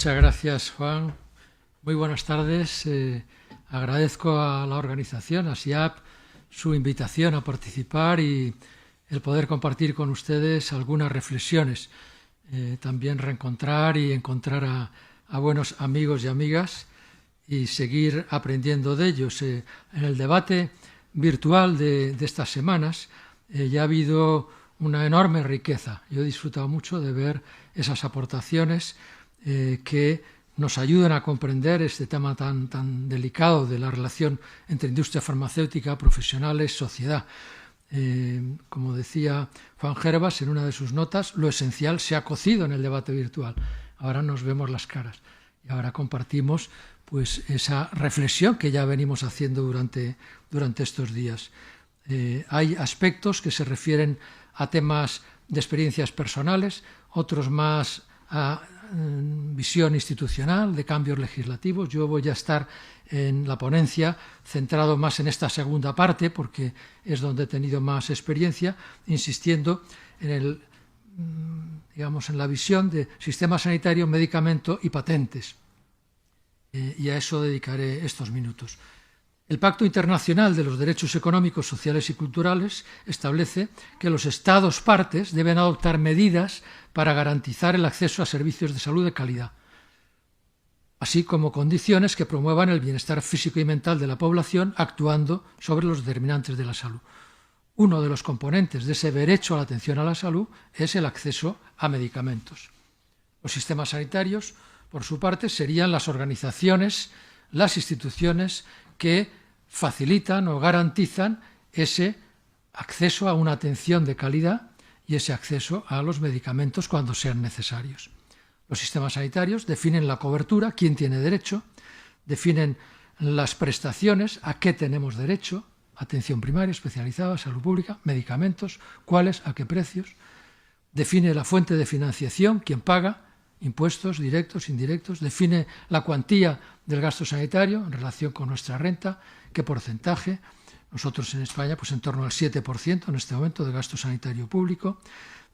Muchas gracias, Juan. Muy buenas tardes. Agradezco a la organización, a SIAP, su invitación a participar y el poder compartir con ustedes algunas reflexiones. También reencontrar y encontrar a buenos amigos y amigas y seguir aprendiendo de ellos. En el debate virtual de estas semanas ya ha habido una enorme riqueza. Yo he disfrutado mucho de ver esas aportaciones que nos ayudan a comprender este tema tan delicado de la relación entre industria farmacéutica, profesionales, sociedad. Como decía Juan Gervas en una de sus notas, lo esencial se ha cocido en el debate virtual. Ahora nos vemos las caras y ahora compartimos pues esa reflexión que ya venimos haciendo durante estos días. Hay aspectos que se refieren a temas de experiencias personales, otros más a visión institucional, de cambios legislativos. Yo voy a estar en la ponencia centrado más en esta segunda parte porque es donde he tenido más experiencia, insistiendo en la visión de sistema sanitario, medicamento y patentes. Y a eso dedicaré estos minutos. El Pacto Internacional de los Derechos Económicos, Sociales y Culturales establece que los Estados partes deben adoptar medidas para garantizar el acceso a servicios de salud de calidad, así como condiciones que promuevan el bienestar físico y mental de la población, actuando sobre los determinantes de la salud. Uno de los componentes de ese derecho a la atención a la salud es el acceso a medicamentos. Los sistemas sanitarios, por su parte, serían las organizaciones, las instituciones que facilitan o garantizan ese acceso a una atención de calidad y ese acceso a los medicamentos cuando sean necesarios. Los sistemas sanitarios definen la cobertura, quién tiene derecho, definen las prestaciones, a qué tenemos derecho, atención primaria, especializada, salud pública, medicamentos, cuáles, a qué precios, define la fuente de financiación, quién paga, impuestos directos, indirectos, define la cuantía del gasto sanitario en relación con nuestra renta, qué porcentaje. Nosotros en España, pues en torno al 7% en este momento de gasto sanitario público.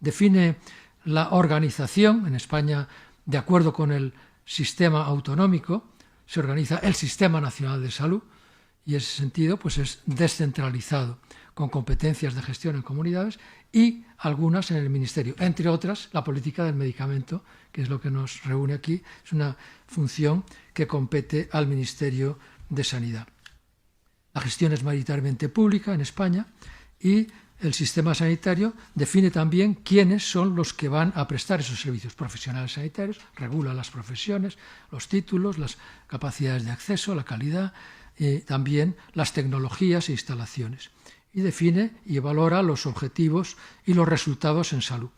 Define la organización. En España, de acuerdo con el sistema autonómico, se organiza el Sistema Nacional de Salud y en ese sentido pues es descentralizado, con competencias de gestión en comunidades y algunas en el Ministerio, entre otras la política del medicamento, que es lo que nos reúne aquí, es una función que compete al Ministerio de Sanidad. La gestión es mayoritariamente pública en España y el sistema sanitario define también quiénes son los que van a prestar esos servicios. Profesionales sanitarios, regula las profesiones, los títulos, las capacidades de acceso, la calidad, también las tecnologías e instalaciones. Y define y valora los objetivos y los resultados en salud.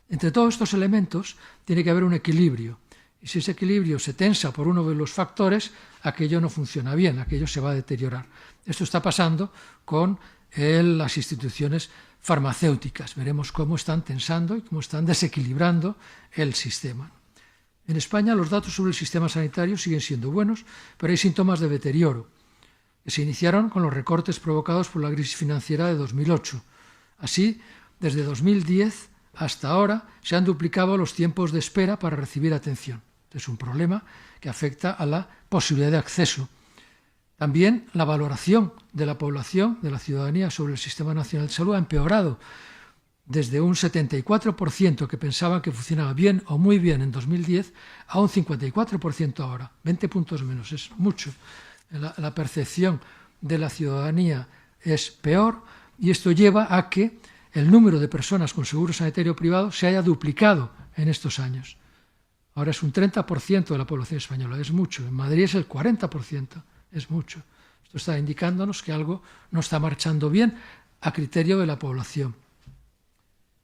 Entre todos estos elementos tiene que haber un equilibrio. Y si ese equilibrio se tensa por uno de los factores, aquello no funciona bien, aquello se va a deteriorar. Esto está pasando con las instituciones farmacéuticas. Veremos cómo están tensando y cómo están desequilibrando el sistema. En España los datos sobre el sistema sanitario siguen siendo buenos, pero hay síntomas de deterioro, que se iniciaron con los recortes provocados por la crisis financiera de 2008. Así, desde 2010 hasta ahora se han duplicado los tiempos de espera para recibir atención. Es un problema que afecta a la posibilidad de acceso. También la valoración de la población, de la ciudadanía sobre el Sistema Nacional de Salud ha empeorado. Desde un 74% que pensaban que funcionaba bien o muy bien en 2010 a un 54% ahora, 20 puntos menos, es mucho. La percepción de la ciudadanía es peor y esto lleva a que el número de personas con seguro sanitario privado se haya duplicado en estos años. Ahora es un 30% de la población española, es mucho. En Madrid es el 40%, es mucho. Esto está indicándonos que algo no está marchando bien a criterio de la población.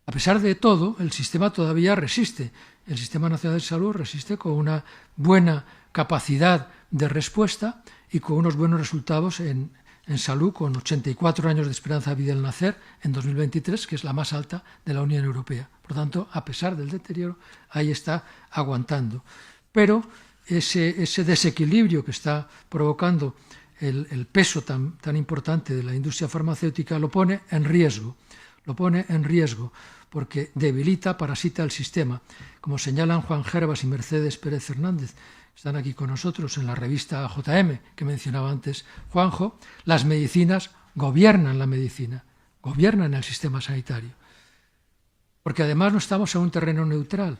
A pesar de todo, el sistema todavía resiste. El Sistema Nacional de Salud resiste con una buena capacidad de respuesta y con unos buenos resultados en salud, con 84 años de esperanza de vida al nacer en 2023, que es la más alta de la Unión Europea. Por tanto, a pesar del deterioro, ahí está aguantando. Pero ese desequilibrio que está provocando el peso tan importante de la industria farmacéutica lo pone en riesgo. lo pone en riesgo porque debilita, parasita el sistema. Como señalan Juan Gervas y Mercedes Pérez Hernández, están aquí con nosotros en la revista JM que mencionaba antes Juanjo, las medicinas gobiernan la medicina, gobiernan el sistema sanitario. Porque además no estamos en un terreno neutral.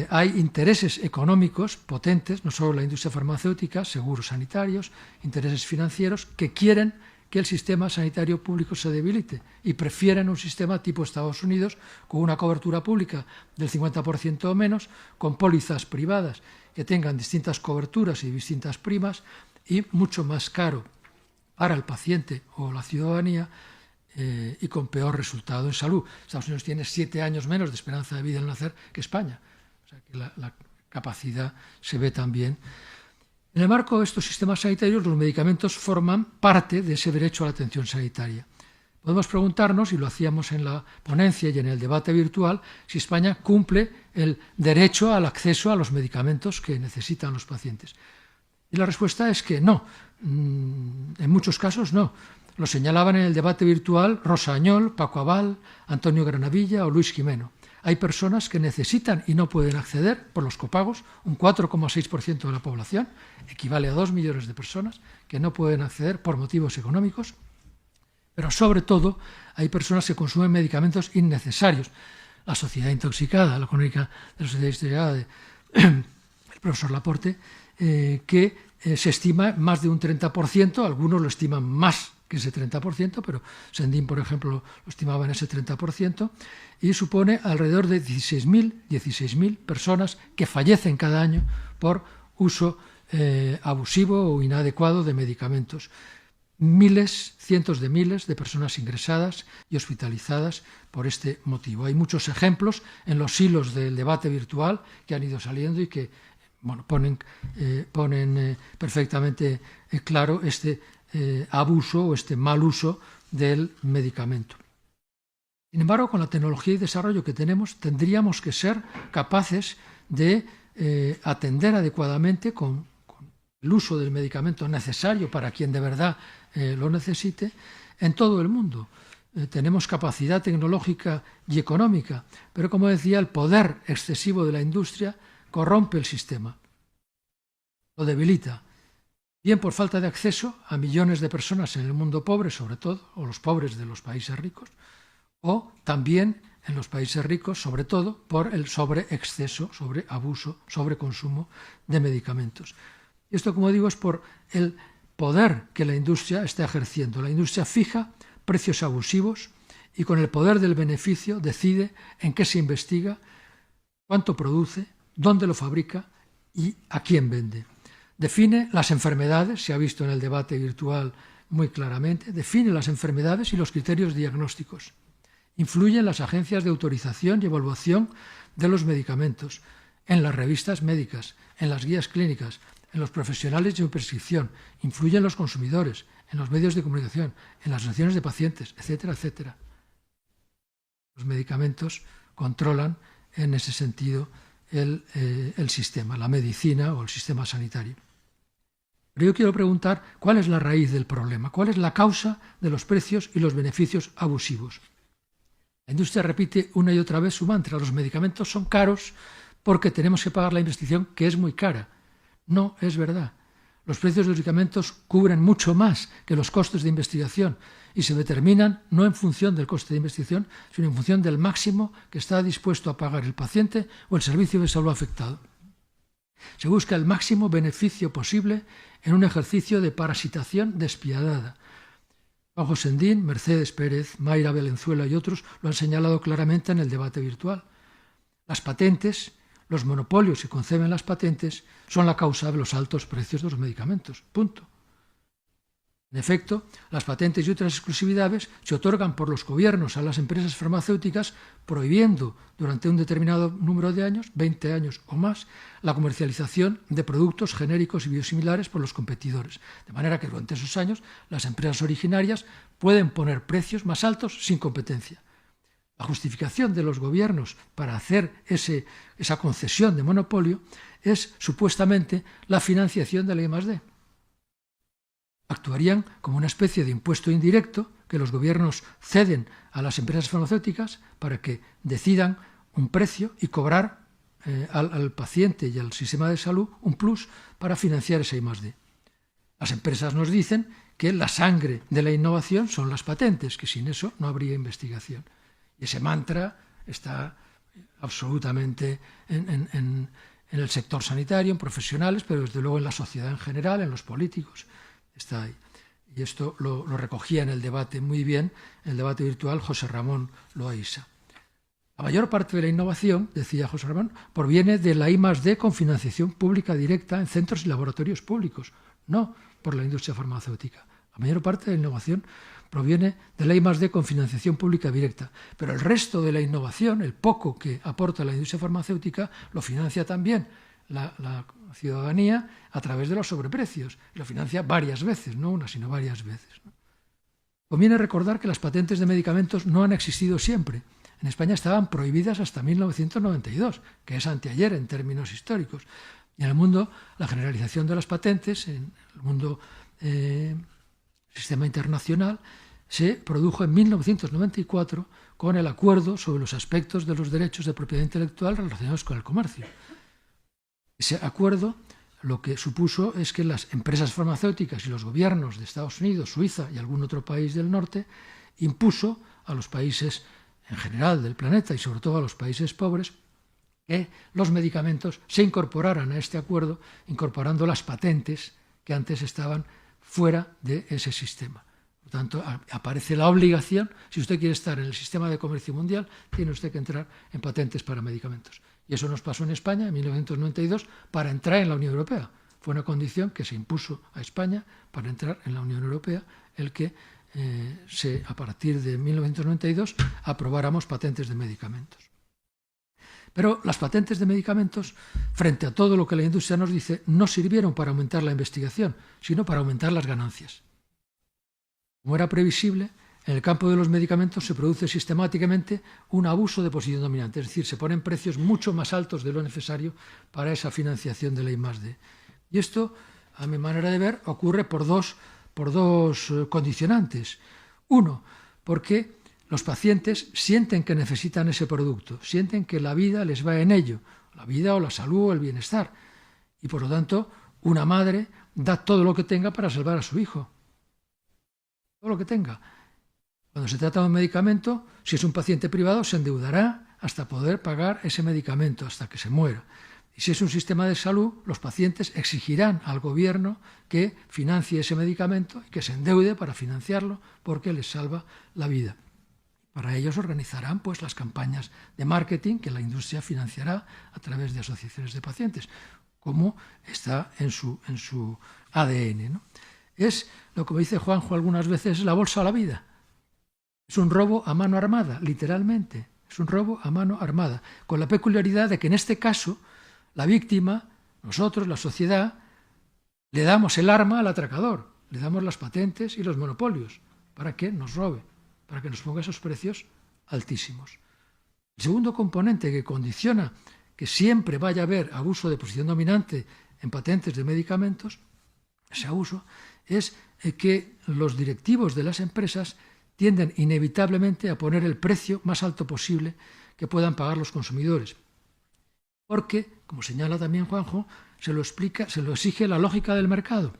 Hay intereses económicos potentes, no solo la industria farmacéutica, seguros sanitarios, intereses financieros, que quieren que el sistema sanitario público se debilite y prefieren un sistema tipo Estados Unidos con una cobertura pública del 50% o menos, con pólizas privadas que tengan distintas coberturas y distintas primas y mucho más caro para el paciente o la ciudadanía y con peor resultado en salud. Estados Unidos tiene 7 años menos de esperanza de vida al nacer que España. O sea que la capacidad se ve también. En el marco de estos sistemas sanitarios, los medicamentos forman parte de ese derecho a la atención sanitaria. Podemos preguntarnos, y lo hacíamos en la ponencia y en el debate virtual, si España cumple el derecho al acceso a los medicamentos que necesitan los pacientes. Y la respuesta es que no. En muchos casos no. Lo señalaban en el debate virtual Rosa Añol, Paco Abal, Antonio Granavilla o Luis Jimeno. Hay personas que necesitan y no pueden acceder por los copagos, un 4,6% de la población, equivale a 2 millones de personas que no pueden acceder por motivos económicos, pero sobre todo hay personas que consumen medicamentos innecesarios. La sociedad intoxicada, la crónica de la sociedad intoxicada del profesor Laporte, que se estima más de un 30%, algunos lo estiman más que ese 30%, pero Sendín, por ejemplo, lo estimaba en ese 30%, y supone alrededor de 16.000 personas que fallecen cada año por uso abusivo o inadecuado de medicamentos. Cientos de miles de personas ingresadas y hospitalizadas por este motivo. Hay muchos ejemplos en los hilos del debate virtual que han ido saliendo y que ponen perfectamente claro este abuso o este mal uso del medicamento. Sin embargo, con la tecnología y desarrollo que tenemos, tendríamos que ser capaces de atender adecuadamente con el uso del medicamento necesario para quien de verdad lo necesite en todo el mundo. Tenemos capacidad tecnológica y económica, pero como decía, el poder excesivo de la industria corrompe el sistema, lo debilita, bien por falta de acceso a millones de personas en el mundo pobre, sobre todo, o los pobres de los países ricos, o también en los países ricos, sobre todo, por el sobreexceso, sobreabuso, sobreconsumo de medicamentos. Y esto, como digo, es por el poder que la industria está ejerciendo. La industria fija precios abusivos y con el poder del beneficio decide en qué se investiga, cuánto produce, dónde lo fabrica y a quién vende. Define las enfermedades, se ha visto en el debate virtual muy claramente, define las enfermedades y los criterios diagnósticos. Influye en las agencias de autorización y evaluación de los medicamentos, en las revistas médicas, en las guías clínicas, en los profesionales de prescripción, influye en los consumidores, en los medios de comunicación, en las asociaciones de pacientes, etcétera, etcétera. Los medicamentos controlan en ese sentido el sistema, la medicina o el sistema sanitario. Pero yo quiero preguntar cuál es la raíz del problema, cuál es la causa de los precios y los beneficios abusivos. La industria repite una y otra vez su mantra: los medicamentos son caros porque tenemos que pagar la investigación, que es muy cara. No es verdad. Los precios de los medicamentos cubren mucho más que los costes de investigación y se determinan no en función del coste de investigación, sino en función del máximo que está dispuesto a pagar el paciente o el servicio de salud afectado. Se busca el máximo beneficio posible en un ejercicio de parasitación despiadada. Juanjo Sendín, Mercedes Pérez, Mayra Valenzuela y otros lo han señalado claramente en el debate virtual. Las patentes, los monopolios que conceben las patentes, son la causa de los altos precios de los medicamentos. Punto. En efecto, las patentes y otras exclusividades se otorgan por los gobiernos a las empresas farmacéuticas, prohibiendo durante un determinado número de años, 20 años o más, la comercialización de productos genéricos y biosimilares por los competidores. De manera que durante esos años las empresas originarias pueden poner precios más altos sin competencia. La justificación de los gobiernos para hacer esa concesión de monopolio es supuestamente la financiación de la I+D. actuarían como una especie de impuesto indirecto que los gobiernos ceden a las empresas farmacéuticas para que decidan un precio y cobrar al paciente y al sistema de salud un plus para financiar ese I+D. Las empresas nos dicen que la sangre de la innovación son las patentes, que sin eso no habría investigación. Y ese mantra está absolutamente en el sector sanitario, en profesionales, pero desde luego en la sociedad en general, en los políticos, está ahí. Y esto lo recogía en el debate muy bien, en el debate virtual, José Ramón Loaiza. La mayor parte de la innovación, decía José Ramón, proviene de la I+D con financiación pública directa en centros y laboratorios públicos, no por la industria farmacéutica. La mayor parte de la innovación proviene de la I+D con financiación pública directa, pero el resto de la innovación, el poco que aporta la industria farmacéutica, lo financia también la ciudadanía a través de los sobreprecios. Lo financia varias veces, no una, sino varias veces. Conviene recordar que las patentes de medicamentos no han existido siempre. En España estaban prohibidas hasta 1992, que es anteayer en términos históricos. Y en el mundo, la generalización de las patentes, en el mundo sistema internacional, se produjo en 1994 con el acuerdo sobre los aspectos de los derechos de propiedad intelectual relacionados con el comercio. Ese acuerdo lo que supuso es que las empresas farmacéuticas y los gobiernos de Estados Unidos, Suiza y algún otro país del norte impuso a los países en general del planeta y sobre todo a los países pobres que los medicamentos se incorporaran a este acuerdo, incorporando las patentes que antes estaban fuera de ese sistema. Por tanto, aparece la obligación, si usted quiere estar en el sistema de comercio mundial, tiene usted que entrar en patentes para medicamentos. Y eso nos pasó en España en 1992 para entrar en la Unión Europea. Fue una condición que se impuso a España para entrar en la Unión Europea, el que a partir de 1992 aprobáramos patentes de medicamentos. Pero las patentes de medicamentos, frente a todo lo que la industria nos dice, no sirvieron para aumentar la investigación, sino para aumentar las ganancias. Como era previsible, en el campo de los medicamentos se produce sistemáticamente un abuso de posición dominante, es decir, se ponen precios mucho más altos de lo necesario para esa financiación de la I+D. Y esto, a mi manera de ver, ocurre por dos condicionantes. Uno, porque los pacientes sienten que necesitan ese producto, sienten que la vida les va en ello, la vida o la salud o el bienestar. Y por lo tanto, una madre da todo lo que tenga para salvar a su hijo. Todo lo que tenga. Cuando se trata de un medicamento, si es un paciente privado, se endeudará hasta poder pagar ese medicamento, hasta que se muera. Y si es un sistema de salud, los pacientes exigirán al gobierno que financie ese medicamento y que se endeude para financiarlo porque les salva la vida. Para ellos organizarán pues, las campañas de marketing que la industria financiará a través de asociaciones de pacientes, como está en su ADN, ¿no? Es lo que me dice Juanjo algunas veces, la bolsa a la vida. Es un robo a mano armada, literalmente. Es un robo a mano armada, con la peculiaridad de que en este caso la víctima, nosotros, la sociedad, le damos el arma al atracador, le damos las patentes y los monopolios para que nos robe, para que nos ponga esos precios altísimos. El segundo componente que condiciona que siempre vaya a haber abuso de posición dominante en patentes de medicamentos, ese abuso, es que los directivos de las empresas tienden inevitablemente a poner el precio más alto posible que puedan pagar los consumidores. Porque, como señala también Juanjo, se lo exige la lógica del mercado,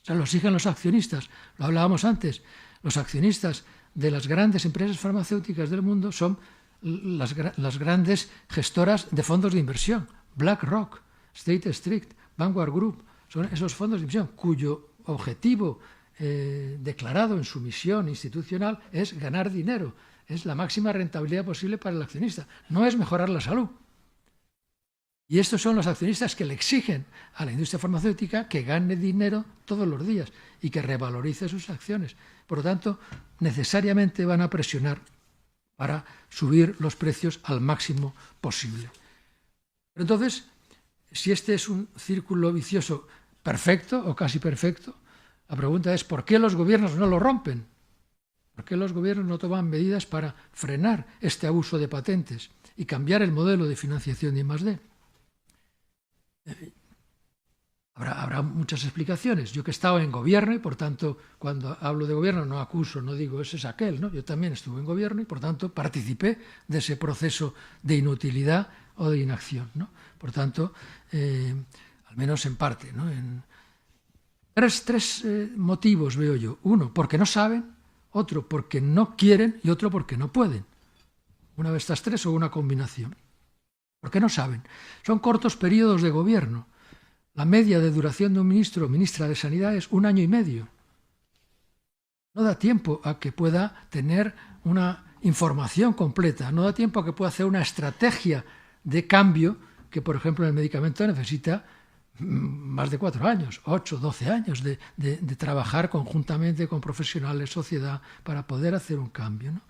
se lo exigen los accionistas. Lo hablábamos antes, los accionistas de las grandes empresas farmacéuticas del mundo son las grandes gestoras de fondos de inversión, BlackRock, State Street, Vanguard Group, son esos fondos de inversión cuyo objetivo declarado en su misión institucional es ganar dinero, es la máxima rentabilidad posible para el accionista, no es mejorar la salud. Y estos son los accionistas que le exigen a la industria farmacéutica que gane dinero todos los días y que revalorice sus acciones. Por lo tanto, necesariamente van a presionar para subir los precios al máximo posible. Pero entonces, si este es un círculo vicioso perfecto o casi perfecto, la pregunta es ¿por qué los gobiernos no lo rompen? ¿Por qué los gobiernos no toman medidas para frenar este abuso de patentes y cambiar el modelo de financiación de I+D? Habrá muchas explicaciones. Yo que he estado en gobierno y, por tanto, cuando hablo de gobierno no acuso, no digo ese es aquel, ¿no? Yo también estuve en gobierno y, por tanto, participé de ese proceso de inutilidad o de inacción, ¿no? Por tanto, al menos en parte, ¿no? Tres motivos veo yo. Uno, porque no saben; otro, porque no quieren; y otro, porque no pueden. Una de estas tres o una combinación. ¿Por qué no saben? Son cortos periodos de gobierno. La media de duración de un ministro o ministra de Sanidad es 1 año y medio. No da tiempo a que pueda tener una información completa, no da tiempo a que pueda hacer una estrategia de cambio que, por ejemplo, en el medicamento necesita más de 4 años, 8, 12 años de trabajar conjuntamente con profesionales, sociedad, para poder hacer un cambio, ¿no?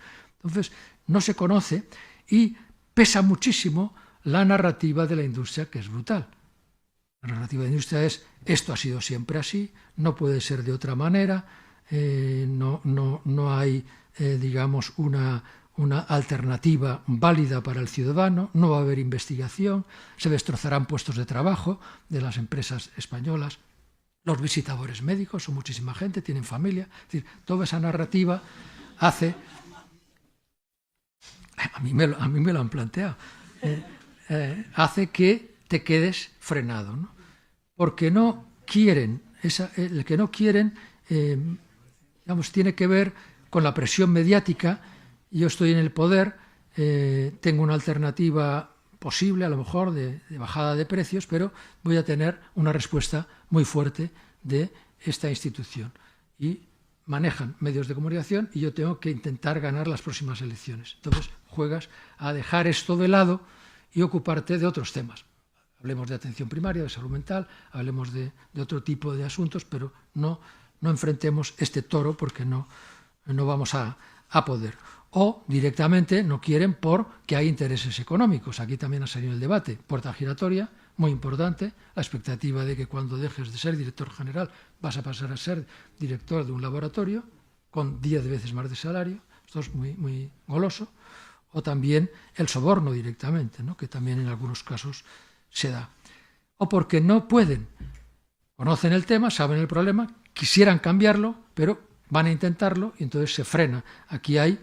Entonces, no se conoce y pesa muchísimo la narrativa de la industria, que es brutal. La narrativa de la industria es: esto ha sido siempre así, no puede ser de otra manera, no hay, digamos, una alternativa válida para el ciudadano, no va a haber investigación, se destrozarán puestos de trabajo de las empresas españolas, los visitadores médicos son muchísima gente, tienen familia. Es decir, toda esa narrativa hace... A mí me lo han planteado. Hace que te quedes frenado, ¿no? Porque no quieren, el que no quieren, digamos, tiene que ver con la presión mediática. Yo estoy en el poder, tengo una alternativa posible, a lo mejor, de bajada de precios, pero voy a tener una respuesta muy fuerte de esta institución. Y manejan medios de comunicación y yo tengo que intentar ganar las próximas elecciones. Entonces juegas a dejar esto de lado y ocuparte de otros temas. Hablemos de atención primaria, de salud mental, hablemos de otro tipo de asuntos, pero no enfrentemos este toro, porque no vamos a poder. O directamente no quieren porque hay intereses económicos. Aquí también ha salido el debate. Puerta giratoria, muy importante, la expectativa de que cuando dejes de ser director general vas a pasar a ser director de un laboratorio con 10 veces más de salario. Esto es muy, muy goloso. O también el soborno directamente, ¿no? Que también en algunos casos se da. O porque no pueden, conocen el tema, saben el problema, quisieran cambiarlo, pero van a intentarlo y entonces se frena. Aquí hay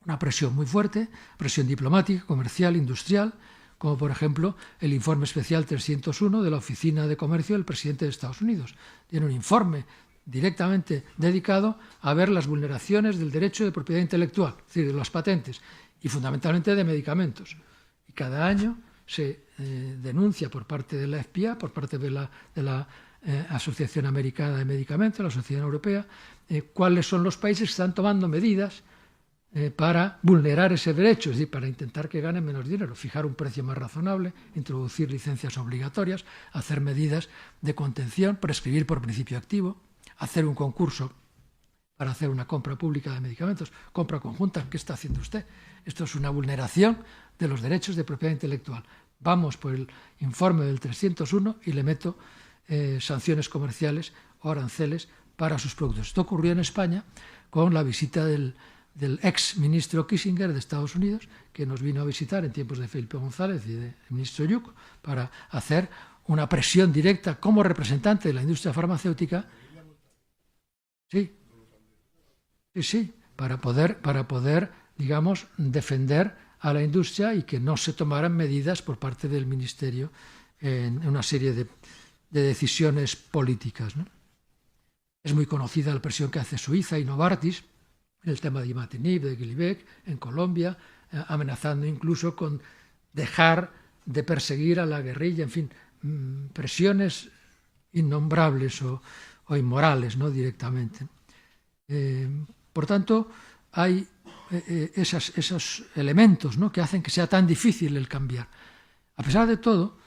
una presión muy fuerte, presión diplomática, comercial, industrial, como por ejemplo el informe especial 301 de la Oficina de Comercio del presidente de Estados Unidos. Tiene un informe directamente dedicado a ver las vulneraciones del derecho de propiedad intelectual, es decir, de las patentes, y fundamentalmente de medicamentos. Y cada año se denuncia por parte de la FDA, por parte de la Asociación Americana de Medicamentos, la Asociación Europea, cuáles son los países que están tomando medidas para vulnerar ese derecho, es decir, para intentar que ganen menos dinero, fijar un precio más razonable, introducir licencias obligatorias, hacer medidas de contención, prescribir por principio activo, hacer un concurso para hacer una compra pública de medicamentos, compra conjunta. ¿Qué está haciendo usted? Esto es una vulneración de los derechos de propiedad intelectual. Vamos por el informe del 301 y le meto sanciones comerciales o aranceles para sus productos. Esto ocurrió en España con la visita del ex ministro Kissinger de Estados Unidos, que nos vino a visitar en tiempos de Felipe González y del ministro Lluc, para hacer una presión directa como representante de la industria farmacéutica. Sí, para poder, digamos, defender a la industria y que no se tomaran medidas por parte del ministerio en una serie de decisiones políticas, ¿no? Es muy conocida la presión que hace Suiza y Novartis en el tema de imatinib, de Gilibek, en Colombia, amenazando incluso con dejar de perseguir a la guerrilla, en fin, presiones innombrables o inmorales, ¿no? Directamente. Por tanto, hay esos elementos, ¿no? Que hacen que sea tan difícil el cambiar. A pesar de todo,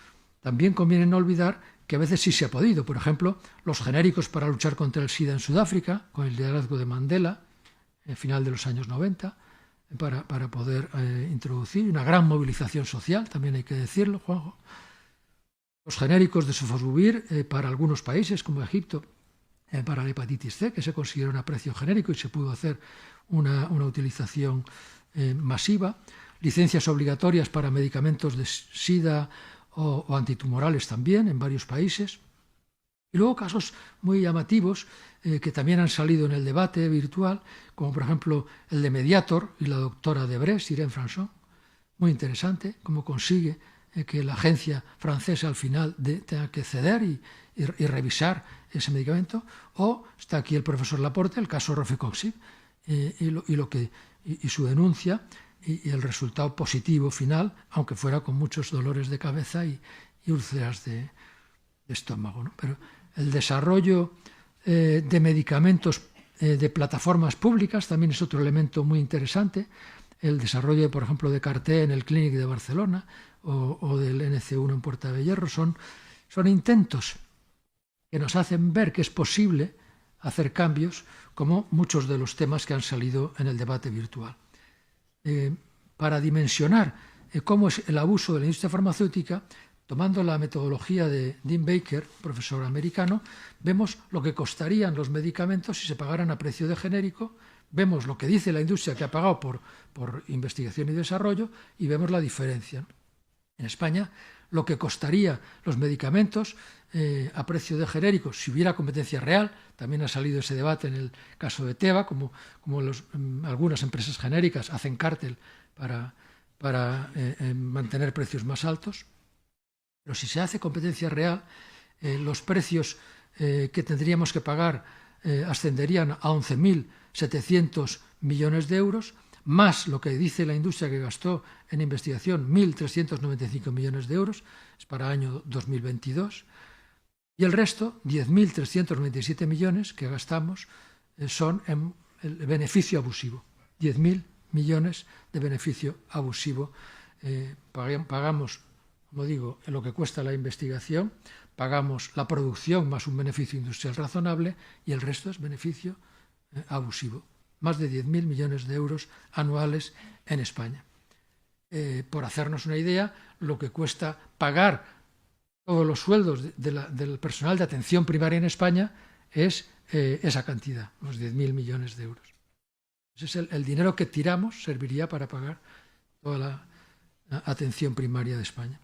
también conviene no olvidar que a veces sí se ha podido. Por ejemplo, los genéricos para luchar contra el SIDA en Sudáfrica, con el liderazgo de Mandela, al final de los años 90, para poder introducir una gran movilización social, también hay que decirlo, Juanjo. Los genéricos de sofosbuvir para algunos países, como Egipto, para la hepatitis C, que se consiguieron a precio genérico y se pudo hacer una utilización masiva. Licencias obligatorias para medicamentos de SIDA o antitumorales también en varios países. Y luego casos muy llamativos que también han salido en el debate virtual, como por ejemplo el de Mediator y la doctora Debrez, Irene Françon. Muy interesante cómo consigue que la agencia francesa al final tenga que ceder y revisar ese medicamento. O está aquí el profesor Laporte, el caso Rofecoxib, y su denuncia y el resultado positivo final, aunque fuera con muchos dolores de cabeza y úlceras de estómago, ¿no? Pero el desarrollo de medicamentos de plataformas públicas también es otro elemento muy interesante. El desarrollo, por ejemplo, de Carté en el Clínic de Barcelona o del NC1 en Puerta de Hierro son intentos que nos hacen ver que es posible hacer cambios, como muchos de los temas que han salido en el debate virtual. Para dimensionar cómo es el abuso de la industria farmacéutica, tomando la metodología de Dean Baker, profesor americano, vemos lo que costarían los medicamentos si se pagaran a precio de genérico, vemos lo que dice la industria que ha pagado por investigación y desarrollo y vemos la diferencia. En España, lo que costaría los medicamentos a precio de genérico si hubiera competencia real, también ha salido ese debate en el caso de Teva, como algunas empresas genéricas hacen cártel para mantener precios más altos. Pero si se hace competencia real, los precios que tendríamos que pagar ascenderían a 11.700 millones de euros, más lo que dice la industria que gastó en investigación, 1.395 millones de euros, es para el año 2022, y el resto, 10.397 millones que gastamos, son en el beneficio abusivo, 10.000 millones de beneficio abusivo. Pagamos, como digo, en lo que cuesta la investigación, pagamos la producción más un beneficio industrial razonable y el resto es beneficio abusivo. Más de 10.000 millones de euros anuales en España. Por hacernos una idea, lo que cuesta pagar todos los sueldos del personal de atención primaria en España es esa cantidad, unos 10.000 millones de euros. Ese es el dinero que tiramos, serviría para pagar toda la atención primaria de España.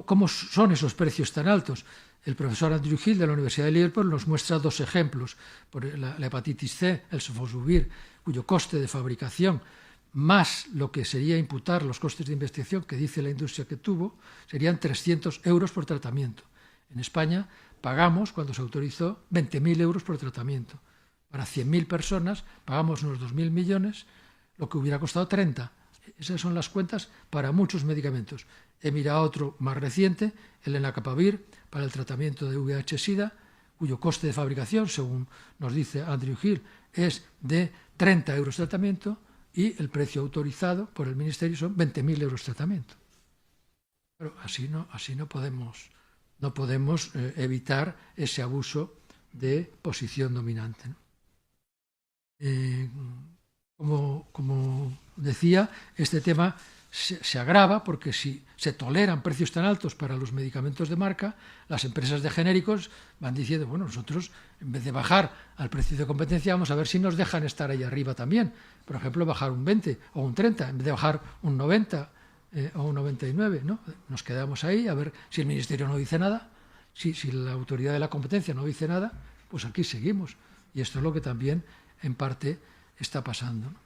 ¿Cómo son esos precios tan altos? El profesor Andrew Hill de la Universidad de Liverpool nos muestra dos ejemplos. Por la hepatitis C, el sofosbuvir, cuyo coste de fabricación más lo que sería imputar los costes de investigación que dice la industria que tuvo, serían 300 euros por tratamiento. En España pagamos, cuando se autorizó, 20.000 euros por tratamiento. Para 100.000 personas pagamos unos 2.000 millones, lo que hubiera costado 30. Esas son las cuentas para muchos medicamentos. He mirado otro más reciente, el Lenacapavir, para el tratamiento de VIH-Sida, cuyo coste de fabricación, según nos dice Andrew Hill, es de 30 euros de tratamiento y el precio autorizado por el Ministerio son 20.000 euros de tratamiento. Pero así no podemos evitar ese abuso de posición dominante, ¿no? Como decía, este tema se agrava porque si se toleran precios tan altos para los medicamentos de marca, las empresas de genéricos van diciendo, bueno, nosotros en vez de bajar al precio de competencia, vamos a ver si nos dejan estar ahí arriba también. Por ejemplo, bajar un 20 o un 30, en vez de bajar un 90 o un 99, ¿no? Nos quedamos ahí a ver si el Ministerio no dice nada, si la autoridad de la competencia no dice nada, pues aquí seguimos. Y esto es lo que también en parte está pasando, ¿no?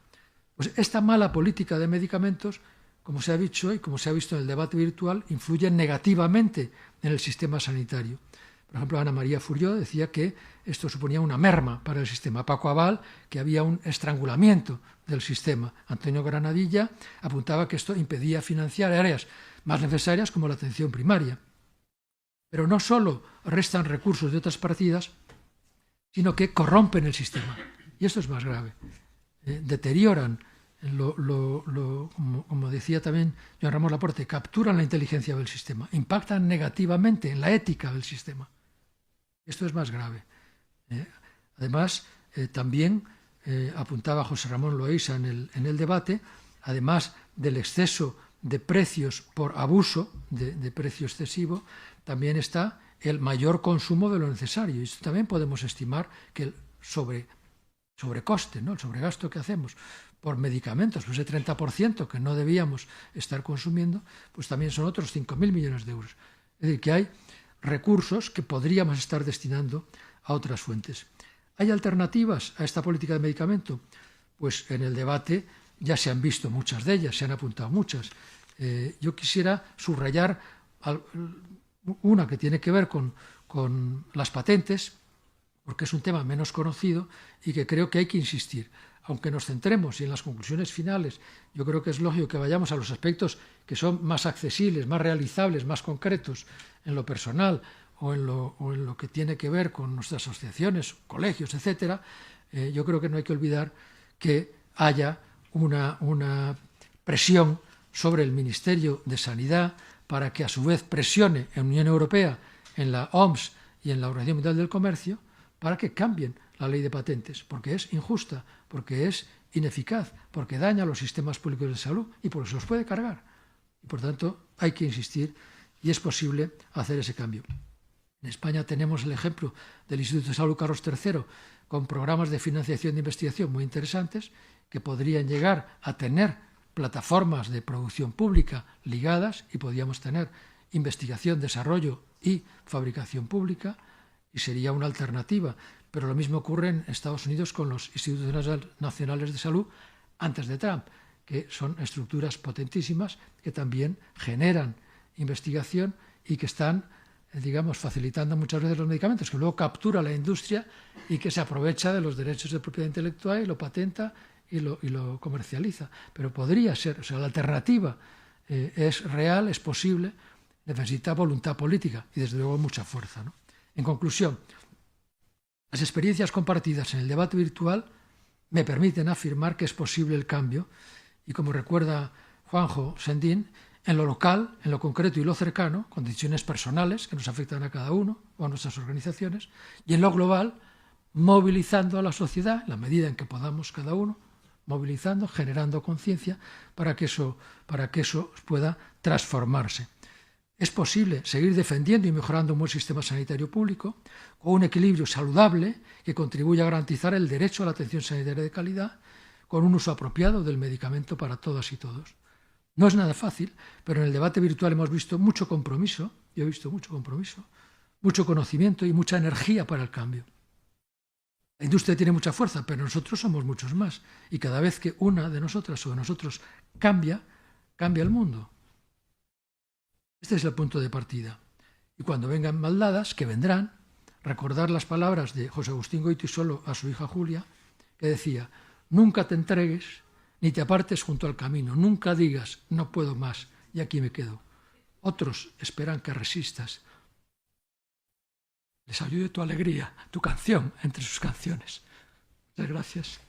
Pues esta mala política de medicamentos, como se ha dicho y como se ha visto en el debate virtual, influye negativamente en el sistema sanitario. Por ejemplo, Ana María Furió decía que esto suponía una merma para el sistema. Paco Abal, que había un estrangulamiento del sistema. Antonio Granadilla apuntaba que esto impedía financiar áreas más necesarias como la atención primaria. Pero no solo restan recursos de otras partidas, sino que corrompen el sistema. Y esto es más grave. Deterioran, como decía también Joan Ramón Laporte, capturan la inteligencia del sistema, impactan negativamente en la ética del sistema. Esto es más grave. Además, también apuntaba José Ramón Loaysa en el debate, además del exceso de precios por abuso, de precio excesivo, también está el mayor consumo de lo necesario. Y esto también podemos estimar que el sobrecoste, ¿no? El sobregasto que hacemos por medicamentos, pues ese 30% que no debíamos estar consumiendo, pues también son otros 5.000 millones de euros. Es decir, que hay recursos que podríamos estar destinando a otras fuentes. ¿Hay alternativas a esta política de medicamento? Pues en el debate ya se han visto muchas de ellas, se han apuntado muchas. Yo quisiera subrayar una que tiene que ver con las patentes, porque es un tema menos conocido y que creo que hay que insistir. Aunque nos centremos y en las conclusiones finales, yo creo que es lógico que vayamos a los aspectos que son más accesibles, más realizables, más concretos en lo personal o en lo que tiene que ver con nuestras asociaciones, colegios, etcétera. Yo creo que no hay que olvidar que haya una presión sobre el Ministerio de Sanidad para que a su vez presione en la Unión Europea, en la OMS y en la Organización Mundial del Comercio para que cambien la ley de patentes, porque es injusta, porque es ineficaz, porque daña a los sistemas públicos de salud y por eso los puede cargar. Y por tanto hay que insistir y es posible hacer ese cambio. En España tenemos el ejemplo del Instituto de Salud Carlos III con programas de financiación de investigación muy interesantes que podrían llegar a tener plataformas de producción pública ligadas y podríamos tener investigación, desarrollo y fabricación pública y sería una alternativa. Pero lo mismo ocurre en Estados Unidos con los Institutos Nacionales de Salud antes de Trump, que son estructuras potentísimas que también generan investigación y que están, digamos, facilitando muchas veces los medicamentos, que luego captura la industria y que se aprovecha de los derechos de propiedad intelectual y lo patenta y lo comercializa. Pero podría ser, o sea, la alternativa es real, es posible, necesita voluntad política y desde luego mucha fuerza, ¿no? En conclusión, las experiencias compartidas en el debate virtual me permiten afirmar que es posible el cambio y, como recuerda Juanjo Sendín, en lo local, en lo concreto y lo cercano, con decisiones personales que nos afectan a cada uno o a nuestras organizaciones, y en lo global, movilizando a la sociedad, en la medida en que podamos cada uno, movilizando, generando conciencia para que eso pueda transformarse. Es posible seguir defendiendo y mejorando un buen sistema sanitario público con un equilibrio saludable que contribuya a garantizar el derecho a la atención sanitaria de calidad con un uso apropiado del medicamento para todas y todos. No es nada fácil, pero en el debate virtual hemos visto mucho compromiso, yo he visto mucho compromiso, mucho conocimiento y mucha energía para el cambio. La industria tiene mucha fuerza, pero nosotros somos muchos más y cada vez que una de nosotras o de nosotros cambia, cambia el mundo. Este es el punto de partida. Y cuando vengan maldadas, que vendrán, recordar las palabras de José Agustín Goytisolo a su hija Julia, que decía: nunca te entregues ni te apartes junto al camino, nunca digas no puedo más y aquí me quedo. Otros esperan que resistas. Les ayude tu alegría, tu canción entre sus canciones. Muchas gracias.